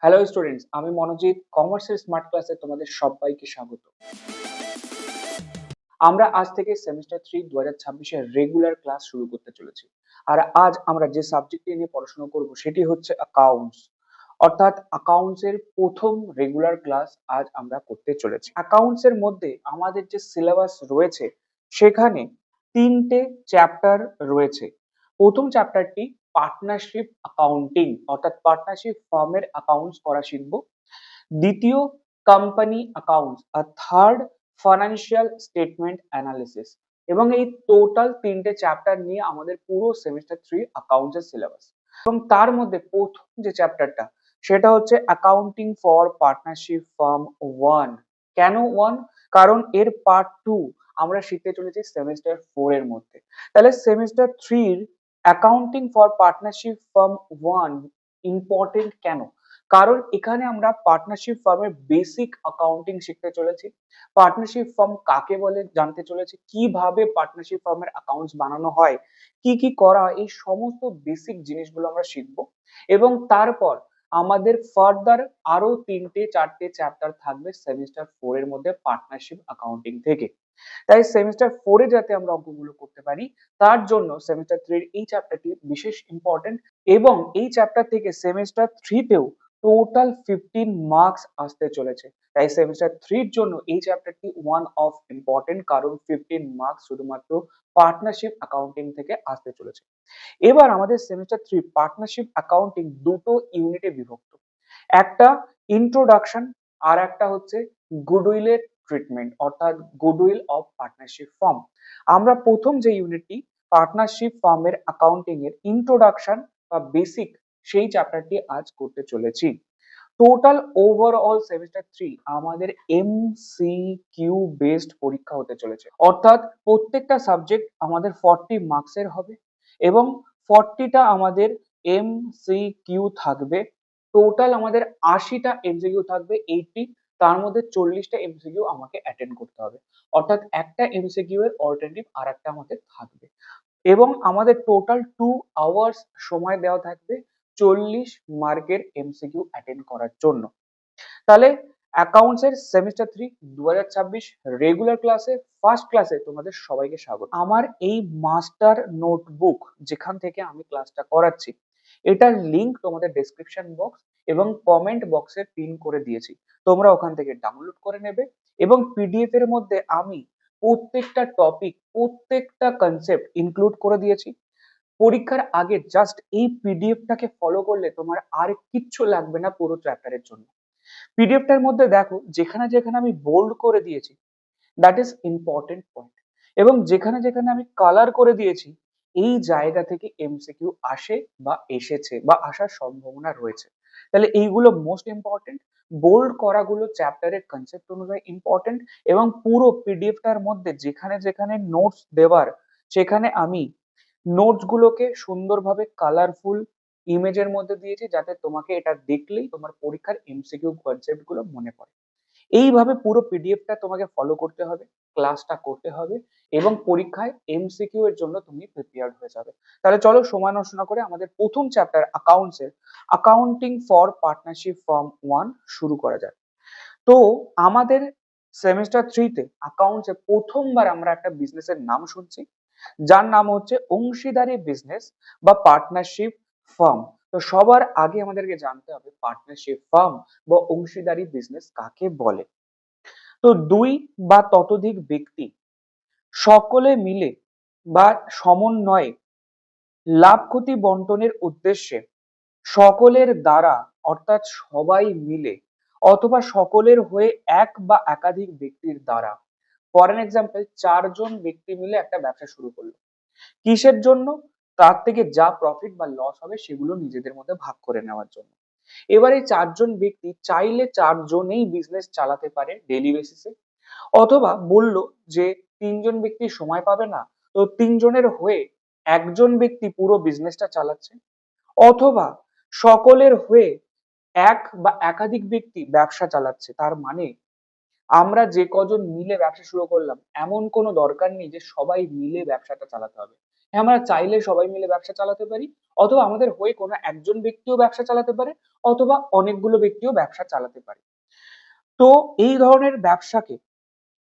Hello students, আমি মনোজিৎ কমার্সের smart ক্লাসে তোমাদের সবাইকে স্বাগত। আমরা আজ থেকে সেমিস্টার 3 2026 রেগুলার ক্লাস শুরু করতে চলেছি। আর আজ আমরা যে সাবজেক্ট নিয়ে পড়াশোনা করব সেটি হচ্ছে অ্যাকাউন্টস। অর্থাৎ অ্যাকাউন্টস এর প্রথম রেগুলার ক্লাস আজ আমরা করতে চলেছি। অ্যাকাউন্টস এর মধ্যে আমাদের যে সিলেবাস রয়েছে সেখানে তিনটে চ্যাপ্টার রয়েছে। প্রথম চ্যাপ্টারটি পার্টনারশিপ অ্যাকাউন্টিং, অর্থাৎ পার্টনারশিপ ফার্মের অ্যাকাউন্টস করা শিখবো। দ্বিতীয় কোম্পানি অ্যাকাউন্টস আর থার্ড ফাইন্যান্সিয়াল স্টেটমেন্ট অ্যানালিসিস। এবং এই টোটাল তিনটে চ্যাপ্টার নিয়ে আমাদের পুরো সেমিস্টার 3 অ্যাকাউন্টস এর সিলেবাস। এবং তার মধ্যে প্রথম যে চ্যাপ্টারটা সেটা হচ্ছে অ্যাকাউন্টিং ফর পার্টনারশিপ ফার্ম 1। কেন 1? কারণ এর পার্ট 2 আমরা শিখতে চলেছি সেমিস্টার 4 এর মধ্যে। তাহলে সেমিস্টার 3 এর accounting for partnership firm 1 important কেন? কারণ এখানে আমরা পার্টনারশিপ ফার্মের বেসিক অ্যাকাউন্টিং শিখতে চলেছি। পার্টনারশিপ ফার্ম কাকে বলে জানতে চলেছি, কিভাবে পার্টনারশিপ ফার্মের অ্যাকাউন্টস বানানো হয়, কি কি করা হয়, এই সমস্ত বেসিক জিনিসগুলো আমরা শিখব। এবং তারপর আমাদের ফার্দার আরো 3-4টে চ্যাপ্টার থাকবে সেমিস্টার 4 এর মধ্যে পার্টনারশিপ অ্যাকাউন্টিং থেকে। তাই সেমিস্টার 4 এ যাতে আমরা অঙ্কগুলো করতে পারি তার জন্য সেমিস্টার 3 এর এই চ্যাপ্টারটি বিশেষ ইম্পর্টেন্ট। এবং এই চ্যাপ্টার থেকে সেমিস্টার 3 তেও টোটাল 15 মার্কস আসতে চলেছে। তাই সেমিস্টার 3 এর জন্য এই চ্যাপ্টারটি ওয়ান অফ ইম্পর্টেন্ট, কারণ 15 মার্কস শুধুমাত্র পার্টনারশিপ অ্যাকাউন্টিং থেকে আসতে চলেছে। এবার আমাদের সেমিস্টার 3 পার্টনারশিপ অ্যাকাউন্টিং দুটো ইউনিটে বিভক্ত। একটা ইন্ট্রোডাকশন আর একটা হচ্ছে গুডউইলের ট্রিটমেন্ট, অর্থাৎ গুডউইল অফ পার্টনারশিপ ফার্ম। আমরা প্রথম যে ইউনিটটি পার্টনারশিপ ফার্মের অ্যাকাউন্টিং এর ইন্ট্রোডাকশন বা বেসিক, সেই চ্যাপ্টারটি আজ করতে চলেছি। টোটাল ওভারঅল সেমিস্টার 3 আমাদের এমসিকিউ বেসড পরীক্ষা হতে চলেছে। অর্থাৎ প্রত্যেকটা সাবজেক্ট আমাদের 40 মার্কসের হবে এবং 40টা আমাদের এমসিকিউ থাকবে। টোটাল আমাদের 80টা এমসিকিউ থাকবে, 80। তার মধ্যে 40টা এমসিকিউ আমাকে অ্যাটেন্ড করতে হবে। অর্থাৎ একটা এমসিকিউ এর অল্টারনেটিভ আর একটা আমাদের থাকবে। এবং আমাদের টোটাল 2 আওয়ার্স সময় দেওয়া থাকবে 40 মার্কের এমসিকিউ অ্যাটেন্ড করার জন্য। তাহলে অ্যাকাউন্টস এর সেমিস্টার 3 2026 রেগুলার ক্লাসে ফার্স্ট ক্লাসে তোমাদের সবাইকে স্বাগত। আমার এই মাস্টার নোটবুক যেখান থেকে আমি ক্লাসটা করাচ্ছি, এটার লিংক তোমাদের ডেসক্রিপশন বক্স এবং কমেন্ট বক্সে পিন করে দিয়েছি। তোমরা ওখান থেকে ডাউনলোড করে নেবে। এবং পিডিএফ এর মধ্যে আমি প্রত্যেকটা টপিক, প্রত্যেকটা কনসেপ্ট ইনক্লুড করে দিয়েছি। পরীক্ষার আগে জাস্ট এই পিডিএফটাকে ফলো করলে তোমার আর কিচ্ছু লাগবে না পুরো চ্যাপ্টারের জন্য। পিডিএফটার মধ্যে দেখো যেখানে যেখানে আমি বোল্ড করে দিয়েছি, দ্যাট ইজ ইম্পর্টেন্ট পয়েন্ট। এবং যেখানে যেখানে আমি কালার করে দিয়েছি, এই জায়গা থেকে এমসিকিউ আসে বা এসেছে বা আসার সম্ভাবনা রয়েছে। তাহলে এইগুলো মোস্ট ইম্পর্টেন্ট। বোল্ড করাগুলো চ্যাপ্টারের কনসেপ্ট অনুযায়ী ইম্পর্টেন্ট। এবং পুরো পিডিএফটার মধ্যে যেখানে যেখানে নোটস দেওয়ার, সেখানে আমি নোটস গুলোকে সুন্দরভাবে কালারফুল ইমেজের মধ্যে দিয়েছি, যাতে তোমাকে এটা দেখলেই তোমার পরীক্ষার এমসিকিউ কনসেপ্ট গুলো মনে পড়ে। এইভাবে পুরো পিডিএফটা তোমাকে ফলো করতে হবে, ক্লাসটা করতে হবে এবং পরীক্ষায় এমসিকিউ এর জন্য তুমি প্রিপেয়ার্ড হয়ে যাবে। তাহলে চলো সময় নষ্ট না করে আমাদের প্রথম চ্যাপ্টার অ্যাকাউন্টস এর অ্যাকাউন্টিং ফর পার্টনারশিপ ফার্ম 1 শুরু করা যাক। তো আমাদের সেমিস্টার 3 তে অ্যাকাউন্টস এ প্রথমবার আমরা একটা বিজনেসের নাম শুনছি, যার নাম হচ্ছে অংশীদারি বিজনেস বা পার্টনারশিপ ফার্ম। তো সবার আগে আমাদেরকে জানতে হবে পার্টনারশিপ ফার্ম বা অংশীদারি বিজনেস কাকে বলে। তো দুই বা ততোধিক ব্যক্তি সকলে মিলে বা সমন্বয়ে লাভ ক্ষতি বন্টনের উদ্দেশ্যে সকলের দ্বারা, অর্থাৎ সবাই মিলে অথবা সকলের হয়ে এক বা একাধিক ব্যক্তির দ্বারা, ফর এন এক্সাম্পল 4জন ব্যক্তি মিলে একটা ব্যবসা শুরু করলো। কিসের জন্য? তার থেকে যা প্রফিট বা লস হবে সেগুলো নিজেদের মধ্যে ভাগ করে নেওয়ার জন্য। এবারে 4জন ব্যক্তি চাইলে 4জনেই বিজনেস চালাতে পারে ডেইলি বেসিসে, অথবা বলল যে 3জন ব্যক্তি সময় পাবে না, তো 3জনের হয়ে একজন ব্যক্তি পুরো বিজনেসটা চালাচ্ছে, অথবা সকলের হয়ে এক বা একাধিক ব্যক্তি ব্যবসা চালাচ্ছে। তার মানে আমরা যে কজন মিলে ব্যবসা শুরু করলাম, এমন কোনো দরকার নেই যে সবাই মিলে ব্যবসাটা চালাতে হবে। আমরা চাইলে সবাই মিলে ব্যবসা চালাতে পারি, অথবা আমাদের হয়ে কোনো একজন ব্যক্তিও ব্যবসা চালাতে পারে, অথবা অনেকগুলো ব্যক্তিও ব্যবসা চালাতে পারে। তো এই ধরনের ব্যবসাকে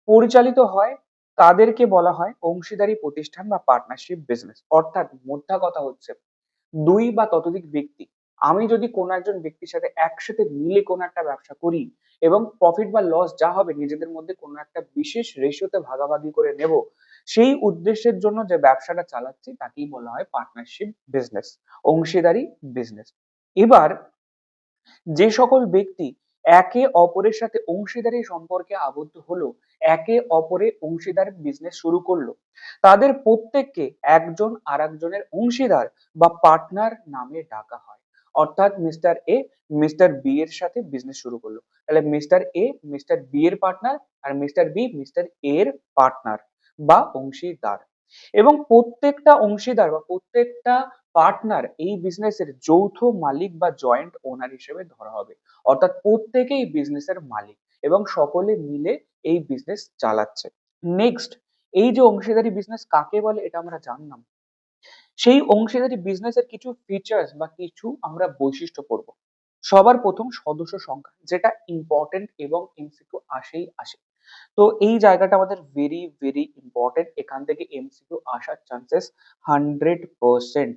পরিচালিত হয়, তাদেরকে বলা হয় অংশীদারি প্রতিষ্ঠান বা পার্টনারশিপ বিজনেস। অর্থাৎ মোদ্দা কথা হচ্ছে, দুই বা ততোধিক ব্যক্তি, আমি যদি কোনো একজন ব্যক্তির সাথে একসাথে মিলে কোনো একটা ব্যবসা করি এবং প্রফিট বা লস যা হবে নিজেদের মধ্যে কোনো একটা বিশেষ রেশিওতে ভাগাভাগি করে নেব, সেই উদ্দেশ্যের জন্য যে ব্যবসাটা চালাচ্ছি তাকেই বলা হয় পার্টনারশিপ বিজনেস, অংশীদারি বিজনেস। এবার যে সকল ব্যক্তি একে অপরের সাথে অংশীদারি সম্পর্কে আবদ্ধ হলো, একে অপরের অংশীদার বিজনেস শুরু করলো, তাদের প্রত্যেককে একজন আরেকজনের অংশীদার বা পার্টনার নামে ডাকা হয়। অর্থাৎ মিস্টার এ মিস্টার বি এর সাথে বিজনেস শুরু করলো, তাহলে মিস্টার এ মিস্টার বি এর পার্টনার, আর মিস্টার বি মিস্টার এ এর পার্টনার বা অংশীদার। এবং প্রত্যেকটা অংশীদার বা প্রত্যেকটা পার্টনার এই বিজনেসের যৌথ মালিক বা জয়েন্ট ওনার হিসেবে ধরা হবে। অর্থাৎ প্রত্যেকেই বিজনেসের মালিক এবং সকলে মিলে এই বিজনেস চালাচ্ছে। নেক্সট, এই যে অংশীদারি বিজনেস কাকে বলে এটা আমরা জানলাম। সেই অংশীদারি বিজনেসের কিছু ফিচার্স বা কিছু আমরা বৈশিষ্ট্য পড়বো। সবার প্রথম সদস্য সংখ্যা, যেটা ইম্পর্টেন্ট এবং এমসিকিউ আসেই আসে। তো এই জায়গাটা আমাদের ভেরি ভেরি ইম্পর্টেন্ট, এখান থেকে এমসিকিউ আসার চান্সেস 100%।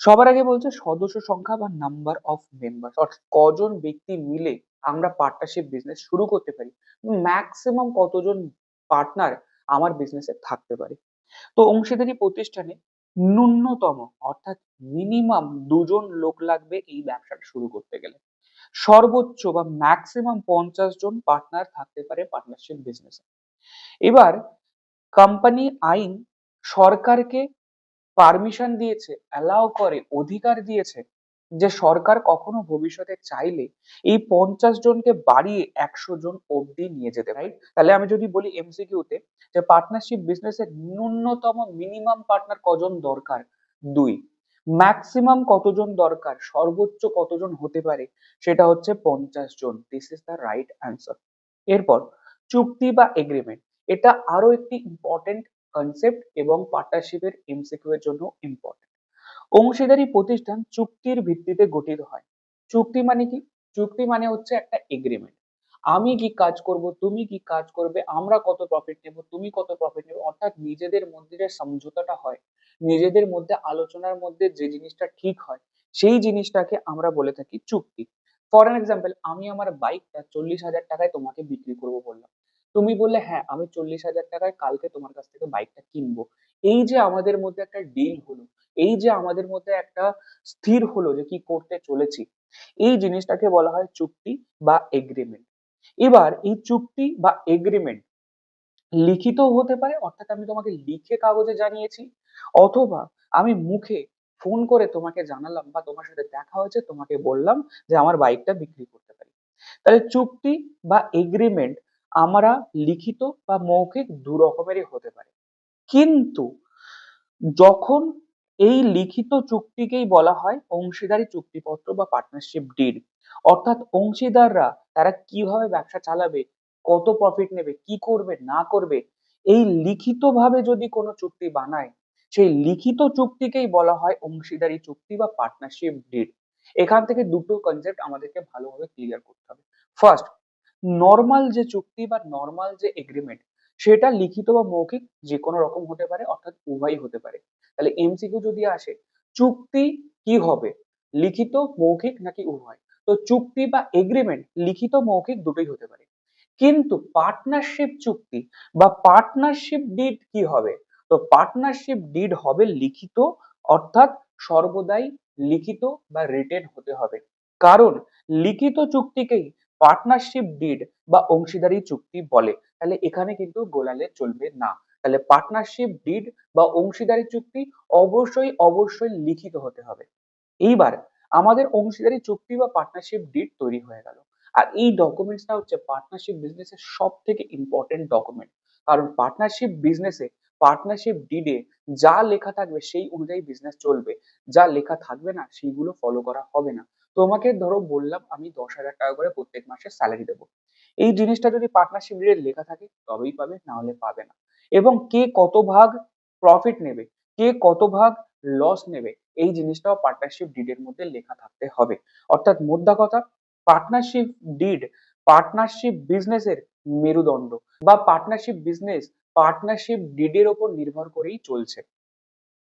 সবার আগে বলছে সদস্য সংখ্যা বা নাম্বার অফ মেম্বার, অর্থাৎ কজন ব্যক্তি মিলে আমরা পার্টনারশিপ বিজনেস শুরু করতে পারি, ম্যাক্সিমাম কতজন পার্টনার আমার বিজনেসে থাকতে পারে। তো অংশীদারি প্রতিষ্ঠানে ন্যূনতম অর্থাৎ মিনিমাম দুজন লোক লাগবে এই ব্যবসাটা শুরু করতে গেলে। সর্বোচ্চ বা ম্যাক্সিমাম 50 জন পার্টনার থাকতে পারে পার্টনারশিপ বিজনেসে। এবার কোম্পানি আইন সরকারকে পারমিশন দিয়েছে, অ্যালাউ করে, অধিকার দিয়েছে যে সরকার কখনো ভবিষ্যতে চাইলে এই 50 জনকে বাড়িয়ে 100 জন অবধি নিয়ে যেতে, রাইট? তাহলে আমি যদি বলি এমসিকিউ তে যে পার্টনারশিপ বিজনেসের ন্যূনতম মিনিমাম পার্টনার কজন দরকার, দুই। ম্যাক্সিমাম কতজন দরকার, সর্বোচ্চ কতজন হতে পারে, সেটা হচ্ছে 50 জন। This is the right answer. এরপর চুক্তি বা এগ্রিমেন্ট, এটা আরো একটি ইম্পর্টেন্ট কনসেপ্ট এবং পার্টনারশিপের এমসিকিউ এর জন্য ইম্পর্টেন্ট। অংশীদারি প্রতিষ্ঠান চুক্তির ভিত্তিতে গঠিত হয়। চুক্তি মানে কি? চুক্তি মানে হচ্ছে একটা এগ্রিমেন্ট। আমি কি কাজ করব, তুমি কি কাজ করবে, আমরা কত প্রফিট নেব, তুমি কত প্রফিট নেবে, অর্থাৎ নিজেদের মধ্যে যে সমঝোতাটা হয়, নিজেদের মধ্যে আলোচনার মধ্যে যে জিনিসটা ঠিক হয়, সেই জিনিসটাকে আমরা বলে থাকি চুক্তি। ফর এন এক্সাম্পল, আমি আমার বাইকটা 40,000 টাকায় তোমাকে বিক্রি করবো বললাম, তুমি বললে হ্যাঁ আমি 40,000 টাকায় কালকে তোমার কাছ থেকে বাইকটা কিনবো। এই যে আমাদের মধ্যে একটা ডিল হলো, এই যে আমাদের মধ্যে একটা স্থির হলো যে কি করতে চলেছি, এই জিনিসটাকে বলা হয় চুক্তি বা এগ্রিমেন্ট। এবার এই চুক্তি বা এগ্রিমেন্ট লিখিত হতে পারে, অর্থাৎ আমি তোমাকে লিখে কাগজে জানিয়েছি, অথবা আমি মুখে ফোন করে তোমাকে জানালাম বা তোমার সাথে দেখা হয়েছে তোমাকে বললাম যে আমার বাইকটা বিক্রি করতে পারি। তাহলে চুক্তি বা এগ্রিমেন্ট আমরা লিখিত বা মৌখিক দু রকমেরই হতে পারে। কিন্তু যখন এই লিখিত চুক্তিকেই বলা হয় অংশীদারি চুক্তিপত্র বা পার্টনারশিপ ডিড, অর্থাৎ অংশীদাররা তারা কিভাবে ব্যবসা চালাবে, কত প্রফিট নেবে, কি করবে না করবে, এই লিখিত ভাবে যদি কোনো চুক্তি বানায়, সেই লিখিত চুক্তিকেই বলা হয় অংশীদারি চুক্তি বা পার্টনারশিপ ডিড। এখান থেকে দুটো কনসেপ্ট আমাদেরকে ভালোভাবে ক্লিয়ার করতে হবে। ফার্স্ট, নর্মাল যে চুক্তি বা নর্মাল যে এগ্রিমেন্ট, সেটা লিখিত বা মৌখিক যে কোনো রকম হতে পারে, অর্থাৎ উভয়ই হতে পারে। তাহলে এমসিকিউ যদি আসে চুক্তি কি হবে, লিখিত মৌখিক নাকি উভয়, তো চুক্তি বা এগ্রিমেন্ট লিখিত মৌখিক দুটোই হতে পারে। কিন্তু পার্টনারশিপ চুক্তি বা পার্টনারশিপ ডিড কি হবে, তো পার্টনারশিপ ডিড হবে লিখিত, অর্থাৎ সর্বদাই লিখিত বা রিটেন হতে হবে। কারণ লিখিত চুক্তিকেই পার্টনারশিপ ডিড বা অংশীদারি চুক্তি বলে। তাহলে এখানে কিন্তু গোলালে চলবে না। তাহলে পার্টনারশিপ ডিড বা অংশীদারি চুক্তি অবশ্যই অবশ্যই লিখিত হতে হবে। এইবার আমাদের অংশীদারি চুক্তি বা পার্টনারশিপ ডিড তৈরি হয়ে গেল, আর এই ডকুমেন্টসটা হচ্ছে পার্টনারশিপ বিজনেসের সব থেকে ইম্পর্টেন্ট ডকুমেন্ট। কারণ পার্টনারশিপ বিজনেসে পার্টনারশিপ ডিডে যা লেখা থাকবে সেই অনুযায়ী বিজনেস চলবে, যা লেখা থাকবে না সেইগুলো ফলো করা হবে না। তোমাকে ধরো বললাম আমি 10,000 টাকা করে প্রত্যেক মাসে স্যালারি দেবো, এই জিনিসটা যদি পার্টনারশিপ ডিডে লেখা থাকে তবেই পাবে, না হলে পাবে না। এবং কে কত ভাগ প্রফিট নেবে, কে কত ভাগ লস নেবে, এই জিনিসটাও পার্টনারশিপ ডিডের মধ্যে লেখা থাকতে হবে। অর্থাৎ মোদ্দা কথা, পার্টনারশিপ ডিড পার্টনারশিপ বিজনেসের মেরুদণ্ড, বা পার্টনারশিপ ডিডের ওপর নির্ভর করেই চলছে।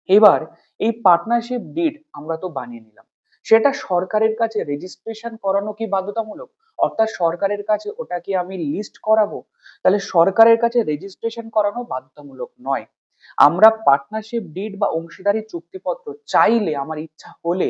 এবার এই পার্টনারশিপ ডিড আমরা তো বানিয়ে নিলাম, সেটা সরকারের কাছে রেজিস্ট্রেশন করানো কি বাধ্যতামূলক? অর্থাৎ সরকারের কাছে ওটা কি আমি লিস্ট করাবো? তাহলে সরকারের কাছে রেজিস্ট্রেশন করানো বাধ্যতামূলক নয়। আমরা পার্টনারশিপ ডিড বা অংশীদারি চুক্তিপত্র চাইলে, আমার ইচ্ছা হলে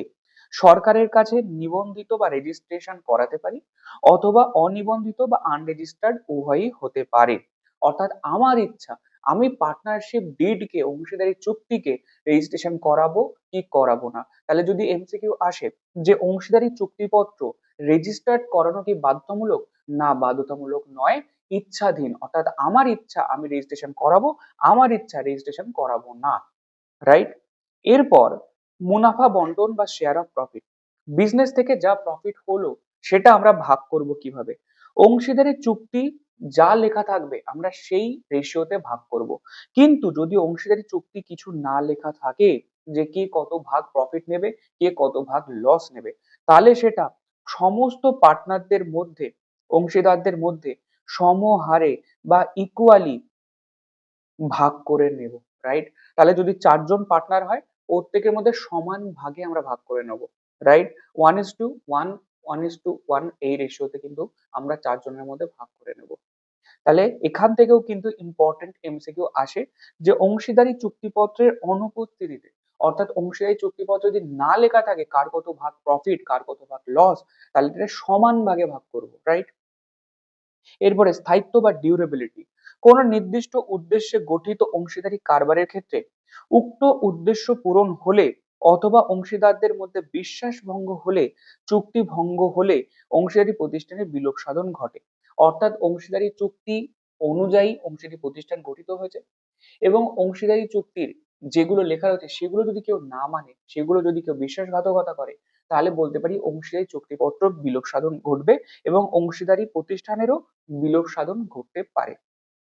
সরকারের কাছে নিবন্ধিত বা রেজিস্ট্রেশন করাতে পারি, অথবা অনিবন্ধিত বা আনরেজিস্টার্ড উভয়ই হতে পারে। অর্থাৎ আমার ইচ্ছা, আমি পার্টনারশিপ ডিডকে, অংশীদারি চুক্তিকে রেজিস্ট্রেশন করাবো কি করাবো না। তাহলে যদি এমসিকিউ আসে যে অংশীদারি চুক্তিপত্র রেজিস্টার্ড করানো কি বাধ্যতামূলক, না বাধ্যতামূলক নয়, ইচ্ছাধীন। অর্থাৎ আমার ইচ্ছা আমি রেজিস্ট্রেশন করাবো, আমার ইচ্ছা রেজিস্ট্রেশন করাবো না, রাইট? এরপর মুনাফা বন্টন বা শেয়ার অফ প্রফিট, বিজনেস থেকে যা প্রফিট হলো সেটা আমরা ভাগ করব কিভাবে? অংশীদারি চুক্তি যা লেখা থাকবে আমরা সেই রেশিওতে ভাগ করব। কিন্তু যদি অংশীদারি চুক্তি কিছু না লেখা থাকে, যে কে কত ভাগ প্রফিট নেবে, কে কত ভাগ লস নেবে, তাহলে সেটা সমস্ত পার্টনারদের মধ্যে, অংশীদারদের মধ্যে সমহারে বা ইকুয়ালি ভাগ করে নেব, রাইট? তাহলে যদি 4 জন পার্টনার হয়, প্রত্যেকের মধ্যে সমান ভাগে আমরা ভাগ করে নেব, রাইট? 1:1, 1:1 এই রেশিওতে কিন্তু আমরা 4 জনের মধ্যে ভাগ করে নেব। তাহলে এখান থেকেও কিন্তু ইম্পর্টেন্ট এমসিকিউ আসে, যে অংশীদারি চুক্তিপত্রের অনুপস্থিতিতে, অর্থাৎ অংশীদারি চুক্তিপত্র যদি না লেখা থাকে কার কত ভাগ প্রফিট, কার কত ভাগ লস, তাহলে এটা সমান ভাগে ভাগ করব, রাইট? এরপরে স্থায়িত্ব বা ডিউরেবিলিটি, কোন নির্দিষ্ট উদ্দেশ্যে গঠিত অংশীদারি কারবারের ক্ষেত্রে উক্ত উদ্দেশ্য পূরণ হলে অথবা অংশীদারদের মধ্যে বিশ্বাস ভঙ্গ হলে, চুক্তি ভঙ্গ হলে অংশীদারি প্রতিষ্ঠানের বিলোপ সাধন ঘটে। অর্থাৎ অংশীদারি চুক্তি অনুযায়ী অংশীদারি প্রতিষ্ঠান গঠিত হয়েছে, এবং অংশীদারি চুক্তির যেগুলো লেখা রয়েছে সেগুলো যদি কেউ না মানে, সেগুলো যদি কেউ বিশ্বাসঘাতকতা করে, তাহলে বলতে পারি অংশীদারি চুক্তিপত্র বিলোপ সাধন ঘটবে, এবং অংশীদারি প্রতিষ্ঠানেরও বিলোপ সাধন ঘটতে পারে।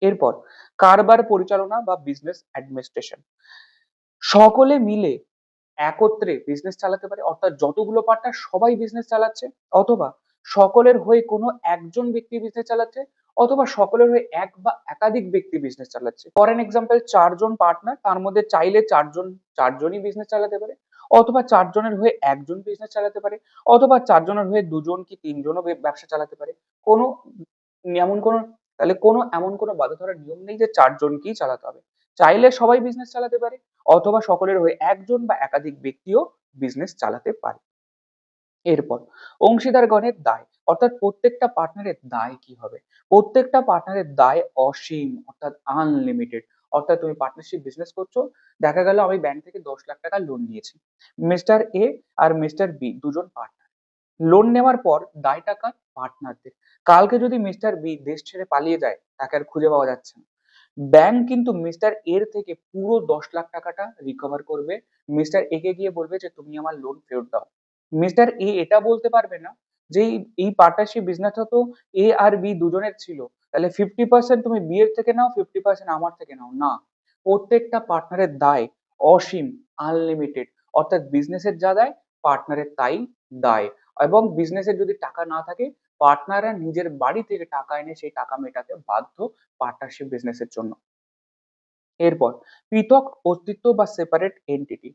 এরপর কারবার পরিচালনা বা বিজনেস অ্যাডমিনিস্ট্রেশন, সকলে মিলে একত্রে বিজনেস চালাতে পারে, অর্থাৎ যতগুলো পার্টনার সবাই বিজনেস চালাচ্ছে, অথবা সকলের হয়ে কোনো একজন ব্যক্তি বিজনেস চালাচ্ছে, অথবা সকলের হয়ে এক বা একাধিক ব্যক্তি বিজনেস চালাচ্ছে। ফর এন এক্সাম্পল, 4 জন পার্টনার, তার মধ্যে চাইলে চারজনই বিজনেস চালাতে পারে, অথবা 4 জনের হয়ে একজন বিজনেস চালাতে পারে, অথবা 4 জনের হয়ে 2 জন কি 3 জনও ব্যবসা চালাতে পারে। কোনো এমন কোনো তাহলে কোনো এমন কোনো বাঁধা ধরার নিয়ম নেই যে 4 জনকেই চালাতে হবে। চাইলে সবাই বিজনেস চালাতে পারে, অথবা সকলের হয়ে একজন বা একাধিক ব্যক্তিও বিজনেস চালাতে পারে। এরপর অংশীদারগণের দায়, অর্থাৎ প্রত্যেকটা পার্টনারের দায় কি হবে? প্রত্যেকটা পার্টনারের দায় অসীম, অর্থাৎ আনলিমিটেড। অর্থাৎ তুমি পার্টনারশিপ বিজনেস করছো, দেখা গেল আমি ব্যাংক থেকে 10 লাখ টাকা লোন নিয়েছি, মিস্টার এ আর মিস্টার বি 2 জন পার্টনার। লোন নেওয়ার পর দায়টা কার? পার্টনারদের। কালকে যদি মিস্টার বি দেশ ছেড়ে পালিয়ে যায়, তাকে আর খুঁজে পাওয়া যাচ্ছে না, ব্যাংক কিন্তু মিস্টার এর থেকে পুরো 10 লাখ টাকাটা রিকভার করবে। মিস্টার এ কে গিয়ে বলবে যে তুমি আমার লোন ফেরত দাও। মিস্টার এ এটা বলতে পারবে না যে এই পার্টনারশিপ বিজনেসটা তো এ আর বি দুজনের ছিল, তাহলে 50% তুমি বি এর থেকে নাও, 50% আমার থেকে নাও, না। প্রত্যেকটা পার্টনারের দায় অসীম, আনলিমিটেড। অর্থাৎ বিজনেসের যা দায়, পার্টনারের তাই দায়। এবং বিজনেসের যদি টাকা না থাকে, পার্টনাররা নিজের বাড়ি থেকে টাকা এনে সেই টাকা মেটাতে বাধ্য পার্টনারশিপ বিজনেসের জন্য। এরপর পৃথক অস্তিত্ব বা সেপারেট এন্টিটি,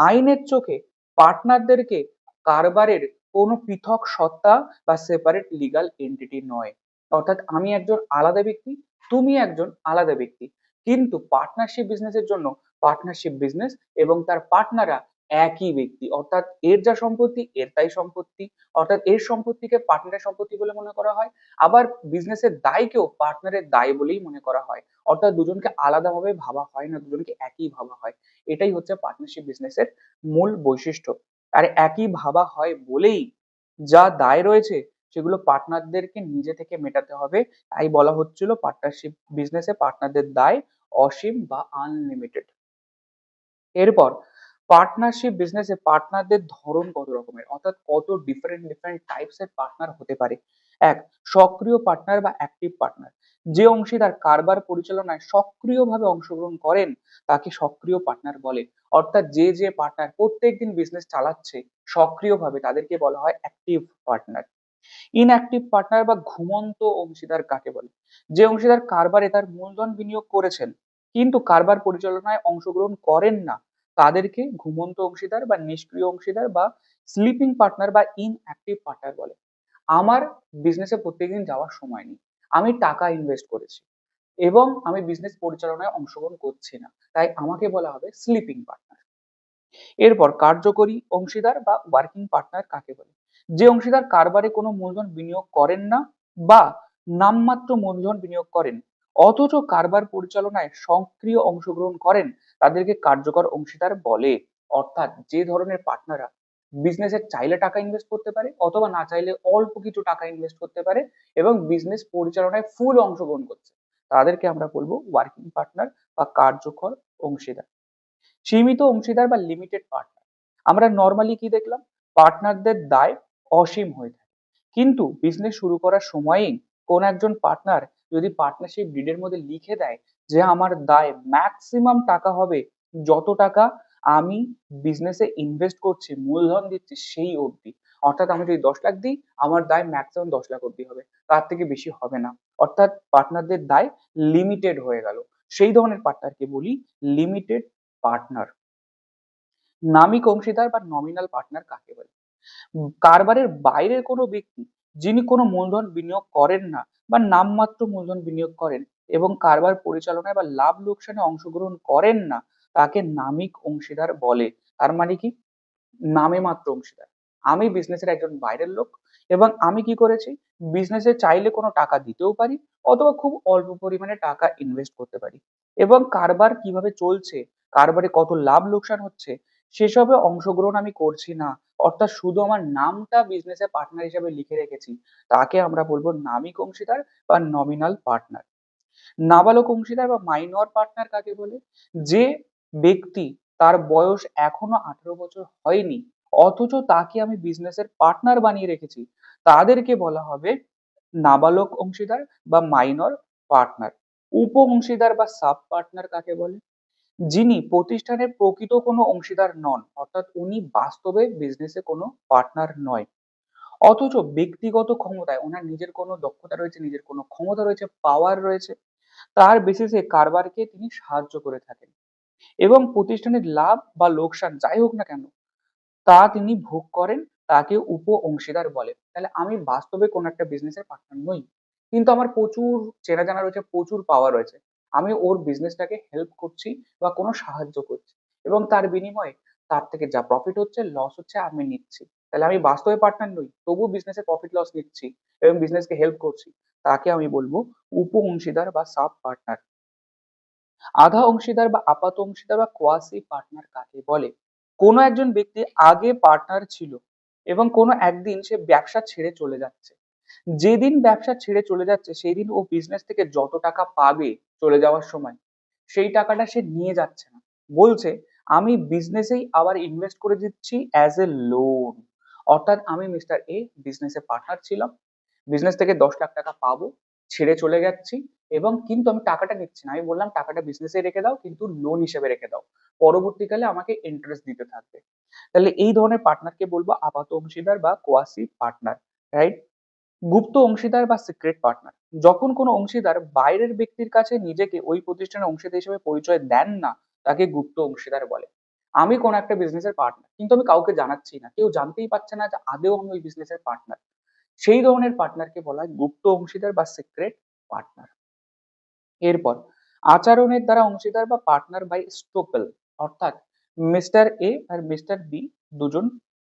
আইনের চোখে পার্টনারদেরকে কারবারের কোনো পৃথক সত্তা বা সেপারেট লিগাল এন্টিটি নয়। অর্থাৎ আমি একজন আলাদা ব্যক্তি, তুমি একজন আলাদা ব্যক্তি, কিন্তু পার্টনারশিপ বিজনেসের জন্য পার্টনারশিপ বিজনেস এবং তার পার্টনাররা একই ব্যক্তি। অর্থাৎ এর যা সম্পত্তি এর তাই সম্পত্তি, অর্থাৎ এর সম্পত্তিকে পার্টনারের সম্পত্তি বলে মনে করা হয়, আবার বিজনেসের দায়কেও পার্টনারের দায় বলেই মনে করা হয়। অর্থাৎ দুজনকে আলাদাভাবে ভাবা হয় না, দুজনকে একই ভাবা হয়। এটাই হচ্ছে পার্টনারশিপ বিজনেসের মূল বৈশিষ্ট্য। আর একই ভাবা হয় বলেই যা দায় রয়েছে সেগুলো পার্টনারদেরকে নিজে থেকে মেটাতে হবে। তাই বলা হচ্ছিল পার্টনারশিপ বিজনেসে পার্টনারদের দায় অসীম বা আনলিমিটেড। এরপর পার্টনারশিপ বিজনেসে পার্টনারদের ধরন কত রকমের, অর্থাৎ কত ডিফারেন্ট ডিফারেন্ট টাইপস এর পার্টনার হতে পারে। এক, সক্রিয় পার্টনার বা অ্যাক্টিভ পার্টনার, যে অংশীদার কারবার পরিচালনায় সক্রিয়ভাবে অংশগ্রহণ করেন তাকে সক্রিয় পার্টনার বলে। অর্থাৎ যে পার্টনার প্রত্যেকদিন বিজনেস চালাচ্ছে সক্রিয়ভাবে তাদেরকে বলা হয় অ্যাক্টিভ পার্টনার। ইনঅ্যাক্টিভ পার্টনার বা ঘুমন্ত অংশীদার কাকে বলে? যে অংশীদার কারবারে তার মূলধন বিনিয়োগ করেছেন কিন্তু কারবার পরিচালনায় অংশগ্রহণ করেন না তাদেরকে ঘুমন্ত অংশীদার বা নিষ্ক্রিয় অংশীদার বা স্লিপিং পার্টনার বা ইনঅ্যাক্টিভ পার্টনার বলে। আমার বিজনেসে প্রত্যেকদিন যাওয়ার সময় নেই, আমি টাকা ইনভেস্ট করেছি এবং আমি বিজনেস পরিচালনায় অংশগ্রহণ করছি না, তাই আমাকে বলা হবে স্লিপিং পার্টনার। এরপর কার্যকরী অংশীদার বা ওয়ার্কিং পার্টনার কাকে বলে? যে অংশীদার কারবারে কোনো মূলধন বিনিয়োগ করেন না বা নামমাত্র মূলধন বিনিয়োগ করেন অথচ কারবার পরিচালনায় সক্রিয় অংশগ্রহণ করেন তাদেরকে কার্যকর অংশীদার বলে। অর্থাৎ যে ধরনের পার্টনাররা বিজনেসে চাইলে টাকা ইনভেস্ট করতে পারে অথবা না চাইলে অল্প কিছু টাকা ইনভেস্ট করতে পারে এবং বিজনেস পরিচালনায় ফুল অংশগ্রহণ করছে তাদেরকে আমরা বলবো ওয়ার্কিং পার্টনার বা কার্যকর অংশীদার। সীমিত অংশীদার বা লিমিটেড পার্টনার, আমরা নর্মালি কি দেখলাম? পার্টনারদের দায় অসীম হয়ে থাকে, কিন্তু বিজনেস শুরু করার সময়ই কোন একজন পার্টনার যদি পার্টনারশিপ ডিডের মধ্যে লিখে দেয় যে আমার দায় ম্যাক্সিমাম টাকা হবে যত টাকা আমি বিজনেসে ইনভেস্ট করছি মূলধন দিচ্ছি সেই অবধি, অর্থাৎ আমি যদি 10 লাখ দিই আমার দায় ম্যাক্সিমাম 10 লাখ অবধি হবে, তার থেকে বেশি হবে না। অর্থাৎ পার্টনারদের দায় লিমিটেড হয়ে গেল, সেই ধরনের পার্টনারকে বলি লিমিটেড পার্টনার। নামিক অংশীদার বা নমিনাল পার্টনার কাকে বলে? কারবারের বাইরের কোনো ব্যক্তি যিনি কোনো মূলধন বিনিয়োগ করেন না বা নামমাত্র মূলধন বিনিয়োগ করেন এবং কারবার পরিচালনায় বা লাভ লোকসানে অংশগ্রহণ করেন না তাকে নামিক অংশীদার বলে। তার মানে কি? নামে মাত্র অংশীদার। আমি বিজনেসের একজন বাইরের লোক এবং আমি কি করেছি? বিজনেসে চাইলে কোনো টাকা দিতেও পারি অথবা খুব অল্প পরিমাণে টাকা ইনভেস্ট করতে পারি এবং কারবার কিভাবে চলছে, কারবারে কত লাভ লোকসান হচ্ছে সেসবে অংশগ্রহণ আমি করছি না, অর্থাৎ শুধু আমার নামটা বিজনেসে পার্টনার হিসেবে লিখে রেখেছি, তাকে আমরা বলবো নামিক অংশীদার বা নমিনাল পার্টনার। নাবালক অংশীদার বা মাইনর পার্টনার কাকে বলে? যে ব্যক্তি তার বয়স এখনো 18 বছর হয়নি অথচ তাকে আমি বিজনেসের পার্টনার বানিয়ে রেখেছি তাদেরকে বলা হবে নাবালক অংশীদার বা মাইনর পার্টনার। উপ অংশীদার বা সাব পার্টনার কাকে বলে? যিনি প্রতিষ্ঠানের প্রকৃত কোনো অংশীদার নন, অর্থাৎ উনি বাস্তবে বিজনেসে কোনো পার্টনার নয় অথচ ব্যক্তিগত ক্ষমতায় ওনার নিজের কোনো দক্ষতা রয়েছে, নিজের কোনো ক্ষমতা রয়েছে, পাওয়ার রয়েছে, তার বেসিসে কারবারকে তিনি সাহায্য করে থাকেন এবং প্রতিষ্ঠানের লাভ বা লোকসান যাই হোক না কেন তা তিনি ভোগ করেন, তাকে উপ অংশীদার বলে। তাহলে আমি বাস্তবে কোনো একটা বিজনেসের পার্টনার নই কিন্তু আমার প্রচুর চেনা জানা রয়েছে, প্রচুর পাওয়ার রয়েছে, আমি ওর বিজনেসটাকে হেল্প করছি বা কোনো সাহায্য করছি এবং তার বিনিময়ে তার থেকে যা প্রফিট হচ্ছে লস হচ্ছে আমি নিচ্ছি, তাহলে আমি বাস্তবে পার্টনার নই তবু বিজনেসে প্রফিট লস নিচ্ছি এবং বিজনেসকে হেল্প করছি, তাকে আমি বলবো উপ অংশীদার বা সাব পার্টনার। আধা অংশীদার বা আপাত অংশীদার বা কোয়াসি পার্টনার কাকে বলে? কোনো একজন ব্যক্তি আগে পার্টনার ছিল এবং কোনো একদিন সে ব্যবসা ছেড়ে চলে যাচ্ছে, যেদিন ব্যবসা ছেড়ে চলে যাচ্ছে সেই দিন ও বিজনেস থেকে যত টাকা পাবে চলে যাওয়ার সময় সেই টাকাটা সে নিয়ে যাচ্ছে না, বলছে আমি বিজনেসেই আবার ইনভেস্ট করে দিচ্ছি অ্যাজ এ লোন। অর্থাৎ আমি মিস্টার এ বিজনেসে পার্টনার ছিলাম, বিজনেস থেকে 10 লাখ টাকা পাবো, ছেড়ে চলে যাচ্ছি এবং কিন্তু আমি টাকাটা নিচ্ছি না, আমি বললাম টাকাটা বিজনেসে রেখে দাও কিন্তু লোন হিসেবে রেখে দাও, পরবর্তীকালে আমাকে ইন্টারেস্ট দিতে থাকবে। তাহলে এই ধরনের পার্টনারকে বলবো আপাত অংশীদার বা কোয়াসি পার্টনার, রাইট? গুপ্ত অংশীদার বা সিক্রেট পার্টনার, যখন কোনো অংশীদার বাইরের ব্যক্তির কাছে নিজেকে ওই প্রতিষ্ঠানের অংশীদার হিসেবে পরিচয় দেন না তাকে গুপ্ত অংশীদার বলে। আমি কোনো একটা বিজনেসের পার্টনার কিন্তু আমি কাউকে জানাচ্ছি না, কেউ জানতেই পারছে না যে আদেও আমি ওই বিজনেসের পার্টনার, সেই ধরনের পার্টনারকে বলা হয় গুপ্ত অংশীদার বা সিক্রেট পার্টনার। এরপর আচরণের দ্বারা অংশীদার বা পার্টনার বাই স্টোপেল, অর্থাৎ মিস্টার এ আর মিস্টার বি দুজন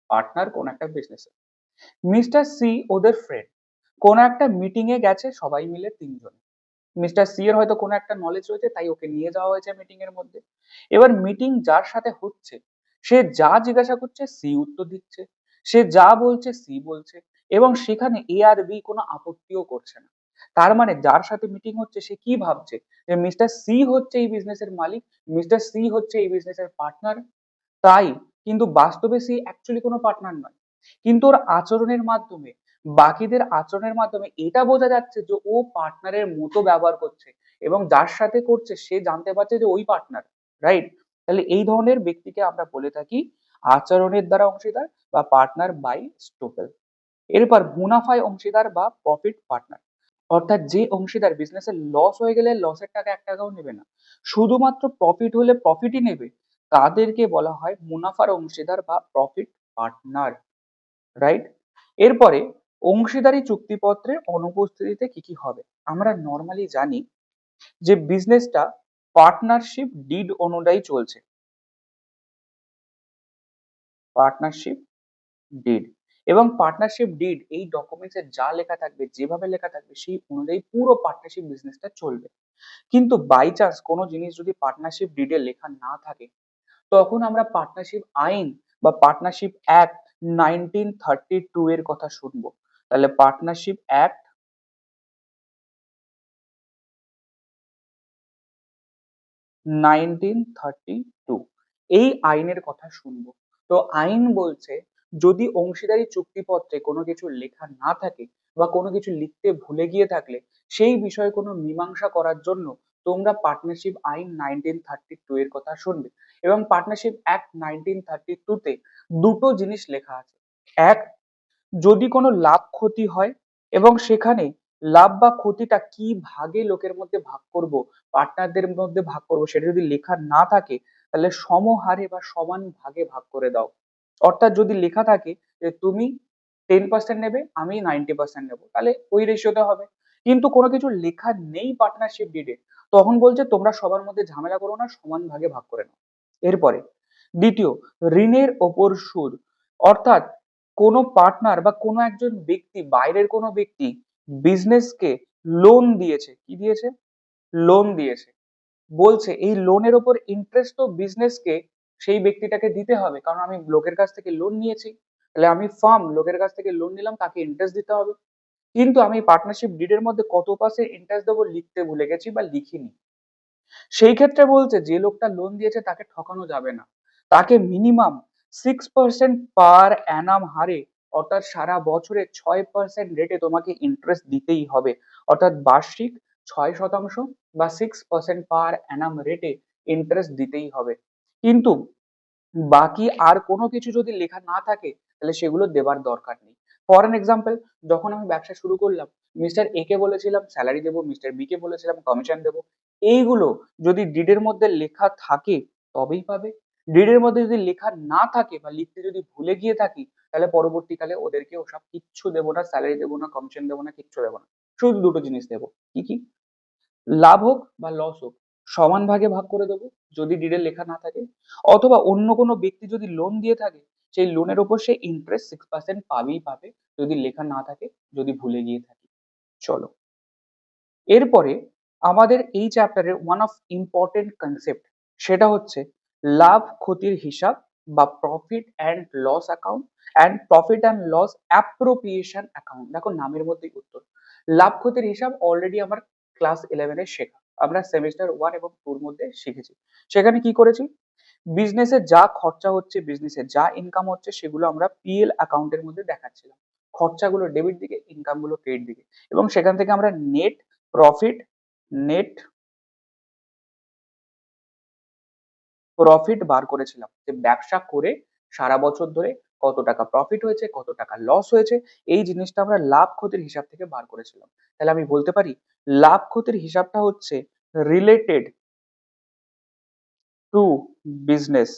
পার্টনার কোন একটা বিজনেসে। মিস্টার সি ওদের ফ্রেন্ড, কোন একটা মিটিং এ গেছে সবাই মিলে তিনজন, মিস্টার সি এর হয়তো কোনো একটা নলেজ রয়েছে তাই ওকে নিয়ে যাওয়া হয়েছে মিটিং এর মধ্যে। এবার মিটিং যার সাথে হচ্ছে সে যা জিজ্ঞাসা করছে সি উত্তর দিচ্ছে, সে যা বলছে সি বলছে এবং সেখানে এ আর বি কোনো আপত্তিও করছে না। তার মানে যার সাথে মিটিং হচ্ছে সে কি ভাবছে যে মিস্টার সি হচ্ছে এই বিজনেসের মালিক, মিস্টার সি হচ্ছে এই বিজনেসের পার্টনার, তাই কিন্তু বাস্তবে সে অ্যাকচুয়ালি কোনো পার্টনার নয় কিন্তু ওর আচরণের মাধ্যমে বাকিদের আচরণের মাধ্যমে এটা বোঝা যাচ্ছে যে ও পার্টনারের মতো ব্যবহার করছে এবং যার সাথে করছে সে জানতে পারছে যে ওই পার্টনার, রাইট? তাহলে এই ধরনের ব্যক্তিকে আমরা বলে থাকি আচরণের দ্বারা অংশীদার বা পার্টনার বাই স্টোপেল। এরপর মুনাফায় অংশীদার বা প্রফিট পার্টনার, অর্থাৎ যে অংশীদার বিজনেসের লস হয়ে গেলে লসের টাকা 1 টাকাও নেবে না, শুধুমাত্র প্রফিট হলে প্রফিটই নেবে, তাদেরকে বলা হয় মুনাফার অংশীদার বা প্রফিট পার্টনার, রাইট? এরপরে অংশীদারি চুক্তিপত্রের অনুপস্থিতিতে কি কি হবে? আমরা নর্মালি জানি যে বিজনেসটা পার্টনারশিপ ডিড অনুযায়ী চলছে, পার্টনারশিপ ডিড, এবং পার্টনারশিপ ডিড এই ডকুমেন্টসে যা লেখা থাকবে, যেভাবে লেখা থাকবে সেই অনুযায়ী পুরো পার্টনারশিপ বিজনেসটা চলবে। কিন্তু বাই চান্স কোনো জিনিস যদি পার্টনারশিপ ডিডে লেখা না থাকে, তখন আমরা পার্টনারশিপ আইন বা পার্টনারশিপ অ্যাক্ট 1932 এর কথা শুনবো। তাহলে পার্টনারশিপ অ্যাক্ট 1932 এই আইনের কথা শুনবো। তো আইন বলছে যদি অংশীদারি চুক্তিপত্রে কোনো কিছু লেখা না থাকে বা কোনো কিছু লিখতে ভুলে গিয়ে থাকলে সেই বিষয়ে কোনো মীমাংসা করার জন্য তোমরা পার্টনারশিপ আইন 1932 এর কথা শুনবে। এবং পার্টনারশিপ অ্যাক্ট 1932 তে দুটো জিনিস লেখা আছে। এক, যদি কোনো লাভ ক্ষতি হয় এবং সেখানে লাভ বা ক্ষতিটা কি ভাগে লোকের মধ্যে ভাগ করব, পার্টনারদের মধ্যে ভাগ করব, সেটা যদি লেখা না থাকে তাহলে সমহারে বা সমান ভাগে ভাগ করে দাও। অর্থাৎ যদি লেখা থাকে যে তুমি 10% নেবে, আমি 90% নেবো, তাহলে ওই রেশিওতে হবে। কিন্তু কোনো কিছু লেখা নেই পার্টনারশিপ ডিডে, তখন বলছে তোমরা সবার মধ্যে ঝামেলা করো না, সমান ভাগে ভাগ করে নাও। এরপরে দ্বিতীয়, ঋণের ওপর সুদ, অর্থাৎ কোনো পার্টনার বা কোনো একজন ব্যক্তি, বাইরের কোনো ব্যক্তি বিজনেসকে লোন দিয়েছে, কি দিয়েছে? লোন দিয়েছে, বলছে এই লোনের ওপর ইন্টারেস্ট তো বিজনেসকে, সেই ব্যক্তিটাকে দিতে হবে, কারণ আমি লোকের কাছ থেকে লোন নিয়েছি, তাহলে আমি ফার্ম লোকের কাছ থেকে লোন নিলাম, তাকে ইন্টারেস্ট দিতে হবে। কিন্তু আমি পার্টনারশিপ ডিডের মধ্যে কত পার্সেন্ট ইন্টারেস্ট দেবো লিখতে ভুলে গেছি বা লিখিনি। সেই ক্ষেত্রে বলছে যে লোকটা লোন দিয়েছে তাকে ঠকানো যাবে না, তাকে মিনিমাম 6% পার অ্যানাম হারে, অর্থাৎ সারা বছরে 6% রেটে তোমাকে ইন্টারেস্ট দিতেই হবে, অর্থাৎ বার্ষিক 6% বা 6% পার অ্যানাম রেটে ইন্টারেস্ট দিতেই হবে। কিন্তু বাকি আর কোনো কিছু যদি লেখা না থাকে তাহলে সেগুলো দেবার দরকার নেই। ফর এন এক্সাম্পল, যখন আমি ব্যবসা শুরু করলাম, মিস্টার এ কে বলেছিলাম স্যালারি দেবো, মিস্টার বি কে বলেছিলাম কমিশন দেবো, এইগুলো যদি ডিডের মধ্যে লেখা থাকে তবেই পাবে। ডিডের মধ্যে যদি লেখা না থাকে বা লিখতে যদি ভুলে গিয়ে থাকি, তাহলে পরবর্তীকালে ওদেরকে ওসব কিচ্ছু দেবো না, স্যালারি দেবো না, কমিশন দেবো না, কিচ্ছু দেবো না। শুধু দুটো জিনিস দেবো, কি কি? লাভ হোক বা লস হোক সমান ভাগে ভাগ করে দেবো যদি ডিডে লেখা না থাকে, অথবা অন্য কোনো ব্যক্তি যদি লোন দিয়ে থাকে সেই লোনের উপর সে ইন্টারেস্ট 6% পাবেই পাবে, যদি লেখা না থাকে, যদি ভুলে গিয়ে থাকি। চলো, এরপরে আমাদের এই চ্যাপ্টারের ওয়ান অফ ইম্পর্টেন্ট কনসেপ্ট, সেটা হচ্ছে লাভ ক্ষতির হিসাব বা profit and loss account and profit and loss appropriation account. দেখো নামের মধ্যেই উত্তর। লাভ ক্ষতির হিসাব অলরেডি আমার ক্লাস 11 এ শেখা, আমরা সেমিস্টার 1 এবং 2 এর মধ্যে শিখেছি। সেখানে কি করেছি? বিজনেসে যা খরচা হচ্ছে, বিজনেসে যা ইনকাম হচ্ছে, সেগুলো আমরা পিএল অ্যাকাউন্টের মধ্যে দেখাচ্ছিলাম। খরচাগুলো ডেবিট দিকে, ইনকাম গুলো ক্রেডিট দিকে, এবং সেখান থেকে আমরা নেট প্রফিট, নেট প্রফিট বার করেছিলাম যে ব্যবসা করে সারা বছর ধরে কত টাকা প্রফিট হয়েছে, কত টাকা লস হয়েছে, এই জিনিসটা আমরা লাভ ক্ষতির হিসাব থেকে বার করেছিলাম। তাহলে আমি বলতে পারি লাভ ক্ষতির হিসাবটা হচ্ছে রিলেটেড টু বিজনেস,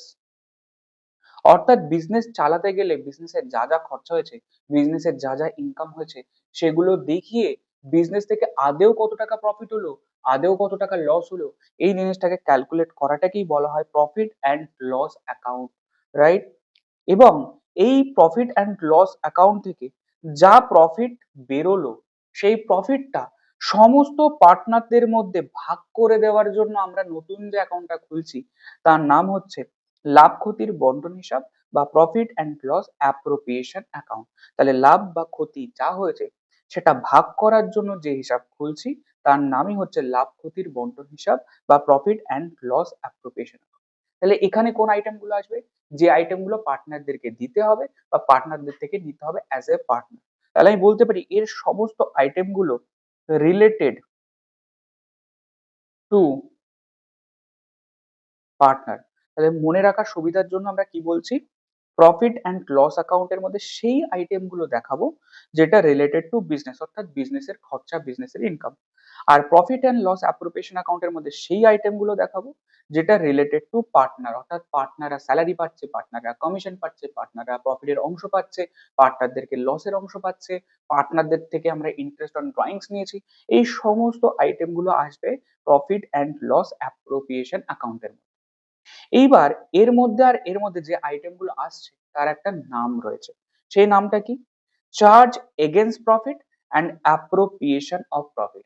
অর্থাৎ বিজনেস চালাতে গেলে বিজনেসের যা যা খরচা হয়েছে, বিজনেসের যা যা ইনকাম হয়েছে, সেগুলো দেখিয়ে বিজনেস থেকে আদেও কত টাকা প্রফিট হলো, আদেও কত টাকা লস হলো, এই জিনিসটাকে ক্যালকুলেট করাটাকেই বলা হয় profit and loss account, right? এবং এই প্রফিট অ্যান্ড লস অ্যাকাউন্ট থেকে যা প্রফিট বেরোলো, সেই প্রফিটটা সমস্ত পার্টনারদের মধ্যে ভাগ করে দেওয়ার জন্য আমরা নতুন যে অ্যাকাউন্টটা খুলছি তার নাম হচ্ছে লাভ ক্ষতির বন্টন হিসাব বা profit and loss appropriation account. তাহলে লাভ বা ক্ষতি যা হয়েছে সেটা ভাগ করার জন্য যে হিসাব খুলছি তার নামই হচ্ছে লাভ ক্ষতির বন্টন হিসাব বা প্রফিট অ্যান্ড লস অ্যাপ্রোপ্রিয়েশন। তাহলে এখানে কোন আইটেম গুলো আসবে? যে আইটেম গুলো পার্টনারদেরকে দিতে হবে বা পার্টনারদের থেকে নিতে হবে অ্যাজ এ পার্টনার। তাহলে আমি বলতে পারি এর সমস্ত আইটেম গুলো রিলেটেড টু পার্টনার। তাহলে মনে রাখার সুবিধার জন্য আমরা কি বলছি, প্রফিট অ্যান্ড লস অ্যাকাউন্টের মধ্যে সেই আইটেম গুলো দেখাবো যেটা রিলেটেড টু বিজনেস, অর্থাৎ বিজনেসের খরচা, বিজনেসের ইনকাম। আর প্রফিট অ্যান্ড লস অ্যাপ্রোপ্রিয়েশন অ্যাকাউন্টের মধ্যে সেই আইটেম গুলো দেখাবো যেটা রিলেটেড টু পার্টনার, অর্থাৎ পার্টনাররা স্যালারি পাচ্ছে, পার্টনাররা কমিশন পাচ্ছে, পার্টনাররা প্রফিটের অংশ পাচ্ছে, পার্টনারদেরকে লসের অংশ পাচ্ছে, পার্টনারদের থেকে আমরা ইন্টারেস্ট অন ড্রয়িংস নিয়েছি। এই সমস্ত আইটেম গুলো আসবে প্রফিট অ্যান্ড লস অ্যাপ্রোপ্রিয়েশন অ্যাকাউন্টের মধ্যে। এইবার এর মধ্যে যে আইটেম গুলো আসছে তার একটা নাম রয়েছে। সেই নামটা কি? Charge against profit and appropriation of profit.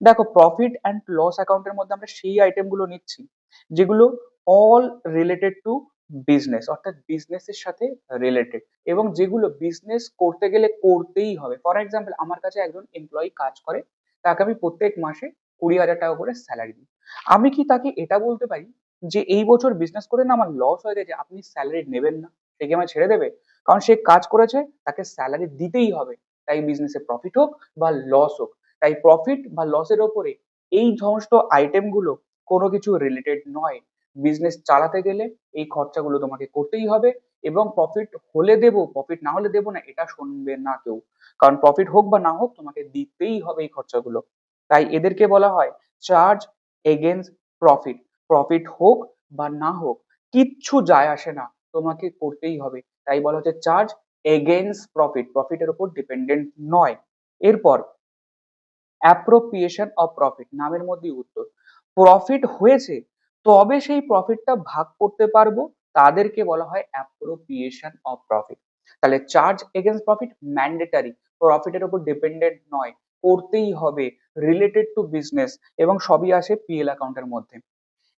দেখো, প্রফিট অ্যান্ড লস অ্যাকাউন্টের মধ্যে আমরা সেই আইটেম গুলো নিচ্ছি যেগুলো অল রিলেটেড টু বিজনেস, অর্থাৎ বিজনেসের সাথে রিলেটেড, এবং যেগুলো বিজনেস করতে গেলে করতেই হবে। ফর এক্সাম্পল, আমার কাছে একজন এমপ্লয়ি কাজ করে, তাকে আমি প্রত্যেক মাসে 20,000 টাকা করে স্যালারি দিই। আমি কি তাকে এটা বলতে পারি যে এই বছর বিজনেস করে না আমার লস হয়ে গেছে, আপনি স্যালারি নেবেন না? সে কি আমায় ছেড়ে দেবে? কারণ সে কাজ করেছে, তাকে স্যালারি দিতেই হবে, তাই বিজনেসে প্রফিট হোক বা লস হোক। তাই প্রফিট বা লসের ওপরে এই সমস্ত আইটেম গুলো কোনো কিছু রিলেটেড নয়। বিজনেস চালাতে গেলে এই খরচাগুলো তোমাকে করতেই হবে, এবং প্রফিট হলে দেবো, প্রফিট না হলে দেবো না, এটা শুনবে না কেউ। কারণ প্রফিট হোক বা না হোক তোমাকে দিতেই হবে এই খরচাগুলো। তাই এদেরকে বলা হয় চার্জ এগেইনস্ট প্রফিট। প্রফিট হোক বা না হোক কিচ্ছু যায় আসে না, তোমাকে করতেই হবে। তাই বলা হচ্ছে চার্জ এগেইনস্ট প্রফিট, প্রফিটের উপর ডিপেন্ডেন্ট নয়। এরপর অ্যাপ্রোপ্রিয়েশন অফ প্রফিট, নামের মধ্যেই উত্তর। প্রফিট হয়েছে তবে সেই প্রফিটটা ভাগ করতে পারবো, তাদেরকে বলা হয় অ্যাপ্রোপ্রিয়েশন অফ প্রফিট। তাহলে চার্জ এগেইনস্ট প্রফিট ম্যান্ডেটারি, প্রফিটের উপর ডিপেন্ডেন্ট নয়, করতেই হবে, রিলেটেড টু বিজনেস, এবং সবই আসে পিএল অ্যাকাউন্টের মধ্যে।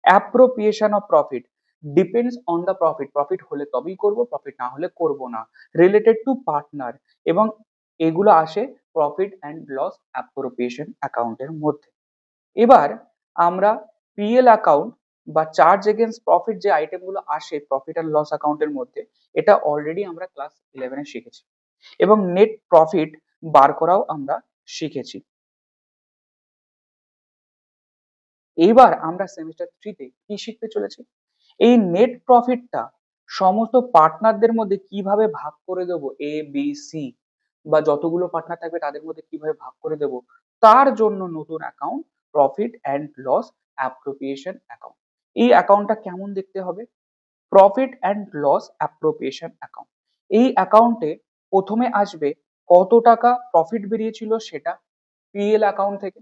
Appropriation of profit depends on the profit, profit হলে তবেই করব, প্রফিট না হলে করব না। রিলেটেড টু পার্টনার, এবং এগুলো আসে প্রফিট অ্যান্ড লস অ্যাপ্রোপ্রিয়েশন অ্যাকাউন্টের মধ্যে। এবার আমরা পিএল অ্যাকাউন্ট বা চার্জ এগেইনস্ট প্রফিট যে আইটেম গুলো আসে প্রফিট অ্যান্ড লস অ্যাকাউন্টের মধ্যে, এটা অলরেডি আমরা ক্লাস 11 এ শিখেছি, এবং নেট প্রফিট বার করাও আমরা শিখেছি। এইবার আমরা সেমিস্টার 3 তে কি শিখতে চলেছি, এই নেট প্রফিটটা সমস্ত পার্টনারদের মধ্যে কিভাবে ভাগ করে দেবো, এ বি সি, বা যতগুলো পার্টনার থাকবে তাদের মধ্যে কিভাবে ভাগ করে দেবো, তার জন্য নতুন account profit and loss appropriation account. এই অ্যাকাউন্টটা কেমন দেখতে হবে? Profit and loss appropriation account. এই অ্যাকাউন্টে প্রথমে আসবে কত টাকা প্রফিট বেরিয়েছিল সেটা পিএল অ্যাকাউন্ট থেকে,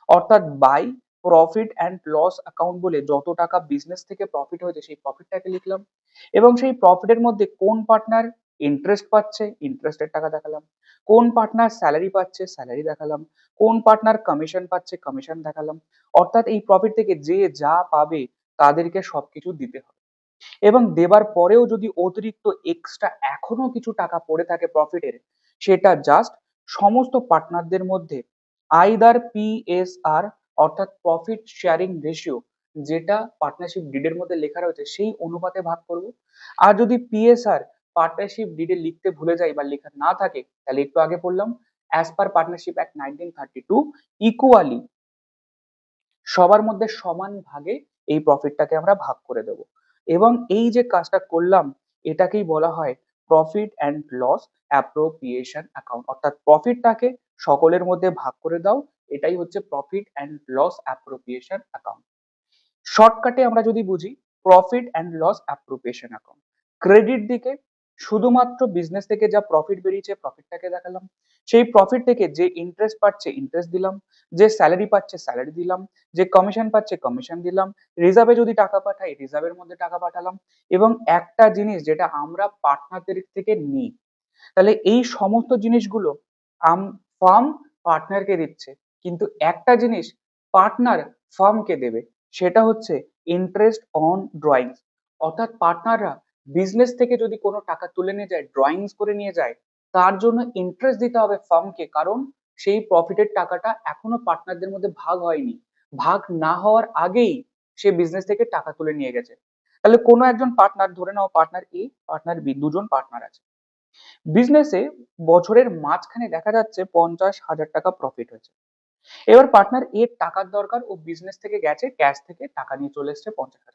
অর্থাৎ by profit and loss account বলে যত টাকা বিজনেস থেকে প্রফিট হয়েছে সেই প্রফিটটাকে লিখলাম, এবং সেই প্রফিটের মধ্যে কোন পার্টনার ইন্টারেস্ট পাচ্ছে, ইন্টারেস্টের টাকা দেখালাম, কোন পার্টনার স্যালারি পাচ্ছে, স্যালারি দেখালাম, কোন পার্টনার কমিশন পাচ্ছে, কমিশন দেখালাম। অর্থাৎ এই প্রফিট থেকে যে যা পাবে তাদেরকে সবকিছু দিতে হবে, এবং দেবার পরেও যদি অতিরিক্ত এক্সট্রা এখনো কিছু টাকা পড়ে থাকে প্রফিটের, সেটা জাস্ট সমস্ত পার্টনারদের মধ্যে আইদার পিএসআর, অর্থাৎ প্রফিট শেয়ারিং রেশিও, যেটা পার্টনারশিপ ডিডের মধ্যে লেখা রয়েছে সেই অনুপাতে ভাগ করব। আর যদি পিএসআর পার্টনারশিপ ডিডে লিখতে ভুলে যাই বা লেখা না থাকে, তাহলে একটু আগে বললাম as per partnership act 1932 equally সবার মধ্যে সমান ভাগে এই প্রফিটটাকে আমরা ভাগ করে দেব। এবং এই যে কাজটা করলাম এটাকেই বলা হয় profit and loss appropriation account, অর্থাৎ প্রফিটটাকে সকলের মধ্যে ভাগ করে দাও, এটাই হচ্ছে profit and loss appropriation account. শর্টকাটে আমরা যদি বুঝি, profit and loss appropriation account, credit দিকে শুধুমাত্র বিজনেস থেকে যা প্রফিট বেরিয়েছে প্রফিটটাকে দেখালাম, সেই প্রফিট থেকে যে ইন্টারেস্ট পাচ্ছে ইন্টারেস্ট দিলাম, যে স্যালারি পাচ্ছে স্যালারি দিলাম, যে কমিশন পাচ্ছে কমিশন দিলাম, রিজার্ভে যদি টাকা পাঠাই রিজার্ভের মধ্যে টাকা পাঠালাম, এবং একটা জিনিস যেটা আমরা পার্টনারদের থেকে নিই, তাহলে এই সমস্ত জিনিসগুলো ফার্ম পার্টনারকে দিচ্ছে, কিন্তু একটা জিনিস পার্টনার ফার্মকে দেবে, সেটা হচ্ছে ইন্টারেস্ট অন ড্রয়িংস। অর্থাৎ পার্টনাররা বিজনেস থেকে যদি কোনো টাকা তুলে নিয়ে যায়, ড্রয়িংস করে নিয়ে যায়, তার জন্য ইন্টারেস্ট দিতে হবে ফার্মকে, কারণ সেই প্রফিটের টাকাটা এখনো পার্টনারদের মধ্যে ভাগ হয়নি, ভাগ না হওয়ার আগেই সে বিজনেস থেকে টাকা তুলে নিয়ে গেছে। তাহলে কোনো একজন পার্টনার, ধরে নাও পার্টনার এ পার্টনার বি, দুজন পার্টনার আছে, বিজনেসে বছরের মাঝখানে দেখা যাচ্ছে 50,000 টাকা প্রফিট হয়েছে। এবার পার্টনার এর টাকার দরকার, ও বিজনেস থেকে গেছে, ক্যাশ থেকে টাকা নিয়ে চলে এসছে 50,000।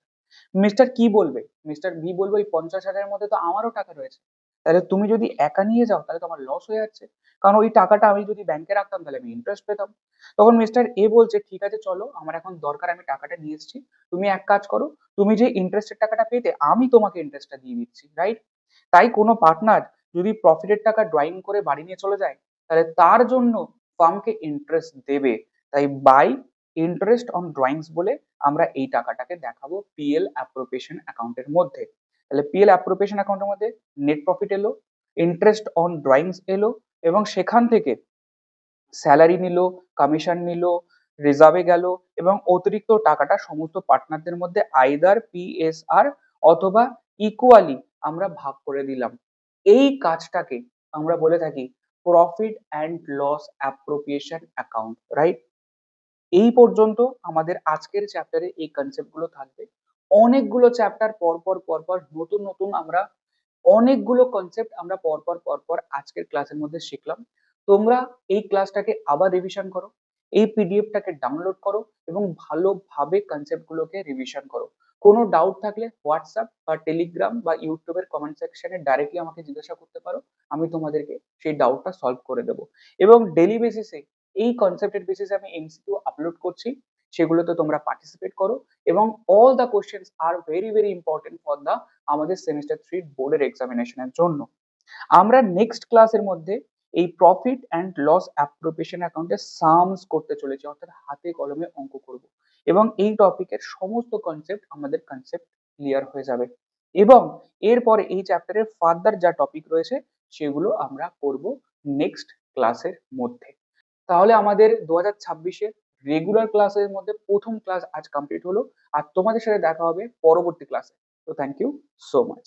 মিস্টার কি বলবে? মিস্টার বি বলবে ওই 50,000 মধ্যে তো আমারও টাকা রয়েছে, তাহলে তুমি যদি একা নিয়ে যাও তাহলে তো আমার লস হয়ে যাচ্ছে, কারণ ওই টাকাটা আমি যদি ব্যাংকে রাখতাম তাহলে আমি ইন্টারেস্ট পেতাম। তখন মিস্টার এ বলছে ঠিক আছে চলো, আমার এখন দরকার, আমি টাকাটা নিয়ে এসেছি, তুমি এক কাজ করো, তুমি যে ইন্টারেস্টের টাকাটা পেতে আমি তোমাকে ইন্টারেস্টটা দিয়ে দিচ্ছি, রাইট? তাই কোনো পার্টনার যদি প্রফিটের টাকা ড্রয়িং করে বাড়ি নিয়ে চলে যায় তাহলে তার জন্য ফার্মকে ইন্টারেস্ট দেবে। তাই বাই ইন্টারেস্ট অন ড্রয়িংস বলে আমরা এই টাকাটাকে দেখাবো পিএল অ্যাপ্রোপ্রিয়েশন অ্যাকাউন্টের মধ্যে। তাহলে পিএল অ্যাপ্রোপ্রিয়েশন অ্যাকাউন্টের মধ্যে নেট প্রফিট এলো, ইন্টারেস্ট অন ড্রয়িংস এলো, এবং সেখান থেকে স্যালারি নিল, কমিশন নিল, রিজার্ভে গেল, এবং অতিরিক্ত টাকাটা সমস্ত পার্টনারদের মধ্যে আইদার পিএসআর অথবা ইকুয়ালি আমরা ভাগ করে দিলাম। এই কাজটাকে আমরা বলে থাকি profit and loss appropriation account, right? এই পর্যন্ত আমাদের আজকের চ্যাপ্টারে এই কনসেপ্ট গুলো থাকবে। অনেকগুলো চ্যাপ্টার পর পর নতুন নতুন আমরা অনেকগুলো কনসেপ্ট আমরা পর পর আজকের ক্লাসের মধ্যে শিখলাম। তোমরা এই ক্লাসটাকে আবার রিভিশন করো, এই পিডিএফটাকে ডাউনলোড করো এবং ভালোভাবে কনসেপ্ট গুলোকে রিভিশন করো। কোনো ডাউট থাকলে হোয়াটসঅ্যাপ বা টেলিগ্রাম বা ইউটিউবের কমেন্ট সেকশনে ডাইরেক্টলি আমাকে জিজ্ঞাসা করতে পারো, আমি তোমাদেরকে সেই ডাউটটা সলভ করে দেবো। এবং ডেলি বেসিসে এই কনসেপ্টের বেসিসে আমি এমসিকিউ আপলোড করছি, সেগুলোতে তোমরা পার্টিসিপেট করো। এবং all the questions are very important for the আমাদের সেমিস্টার 3 বোর্ডের এক্সামিনেশনের জন্য। আমরা নেক্সট ক্লাসের মধ্যে এই প্রফিট অ্যান্ড লস অ্যাপ্রোপ্রিয়েশন অ্যাকাউন্টের সামস করতে চলেছি, অর্থাৎ হাতে কলমে অঙ্ক করব, এবং এই টপিকের সমস্ত কনসেপ্ট আমাদের কনসেপ্ট ক্লিয়ার হয়ে যাবে। এবং এরপরে এই চ্যাপ্টারের ফার্দার যা টপিক রয়েছে সেগুলো আমরা করব নেক্সট ক্লাসের মধ্যে। তাহলে আমাদের 2026-এর রেগুলার ক্লাসের মধ্যে প্রথম ক্লাস আজ কমপ্লিট হলো, আর তোমাদের সাথে দেখা হবে পরবর্তী ক্লাসে। তো থ্যাংক ইউ সো মাচ।